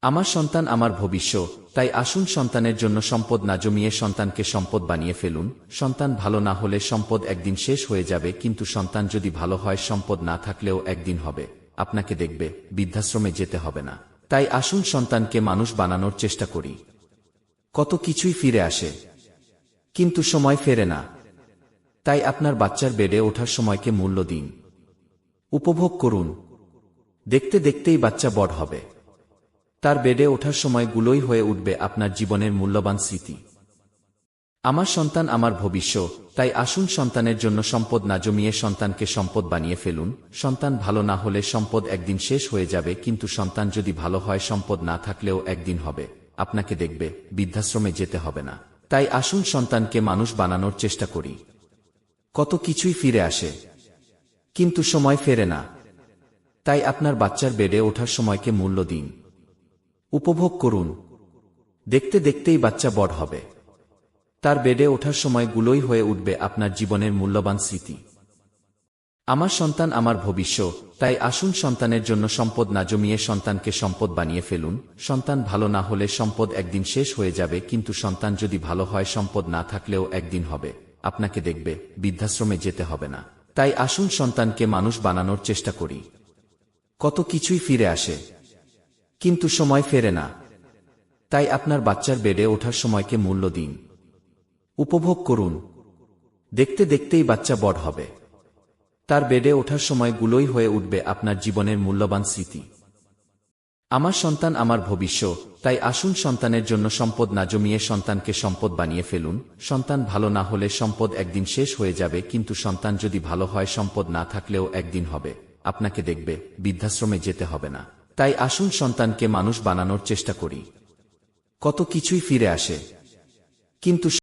আমার সন্তান আমার ভবিষ্যৎ, তাই আসুন সন্তানের জন্য সম্পদ না জমিয়ে সন্তানকে সম্পদ বানিয়ে ফেলুন। সন্তান ভালো না হলে সম্পদ একদিন শেষ হয়ে যাবে, কিন্তু সন্তান যদি ভালো হয় সম্পদ না থাকলেও একদিন হবে, আপনাকে দেখবে, বৃদ্ধাশ্রমে যেতে হবে না। তাই আসুন সন্তানকে মানুষ বানানোর চেষ্টা করি। কত কিছুই ফিরে আসে, কিন্তু সময় ফেরে না। তাই আপনার বাচ্চার বেড়ে ওঠার সময়কে মূল্য দিন, উপভোগ করুন। দেখতে দেখতেই বাচ্চা বড় হবে, তার বেডে ওঠার সময়গুলোই হয়ে উঠবে আপনার জীবনের মূল্যবান স্মৃতি। আমার সন্তান আমার ভবিষ্যৎ, তাই আসুন সন্তানের জন্য সম্পদ না জমিয়ে সন্তানকে সম্পদ বানিয়ে ফেলুন। সন্তান ভালো না হলে সম্পদ একদিন শেষ হয়ে যাবে, কিন্তু সন্তান যদি ভালো হয় সম্পদ না থাকলেও একদিন হবে, আপনাকে দেখবে, বৃদ্ধাশ্রমে যেতে হবে না। তাই আসুন সন্তানকে মানুষ বানানোর চেষ্টা করি। কত কিছুই ফিরে আসে, কিন্তু সময় ফেরে না। তাই আপনার বাচ্চার বেডে ওঠার সময়কে মূল্য দিন, উপভোগ করুন। দেখতে দেখতেই বাচ্চা বড় হবে, তার বেডে ওঠার সময়গুলোই হয়ে উঠবে আপনার জীবনের মূল্যবান স্মৃতি। আমার সন্তান আমার ভবিষ্যৎ, তাই আসুন সন্তানের জন্য সম্পদ না জমিয়ে সন্তানকে সম্পদ বানিয়ে ফেলুন। সন্তান ভালো না হলে সম্পদ একদিন শেষ হয়ে যাবে, কিন্তু সন্তান যদি ভালো হয় সম্পদ না থাকলেও একদিন হবে, আপনাকে দেখবে, বৃদ্ধাশ্রমে যেতে হবে না। তাই আসুন সন্তানকে মানুষ বানানোর চেষ্টা করি। কত কিছুই ফিরে আসে, কিন্তু সময় ফেরে না। তাই আপনার বাচ্চার বেডে ওঠার সময়কে মূল্য দিন, উপভোগ করুন। দেখতে দেখতেই বাচ্চা বড় হবে, তার বেডে ওঠার সময়গুলোই হয়ে উঠবে আপনার জীবনের মূল্যবান স্মৃতি। আমার সন্তান আমার ভবিষ্যৎ, তাই আসুন সন্তানের জন্য সম্পদ না জমিয়ে সন্তানকে সম্পদ বানিয়ে ফেলুন। সন্তান ভালো না হলে সম্পদ একদিন শেষ হয়ে যাবে, কিন্তু সন্তান যদি ভালো হয় সম্পদ না থাকলেও একদিন হবে, আপনাকে দেখবে, বৃদ্ধাশ্রমে যেতে হবে না। তাই আসুন সন্তানকে মানুষ বানানোর চেষ্টা করি। কত কিছুই ফিরে আসে, কিন্তু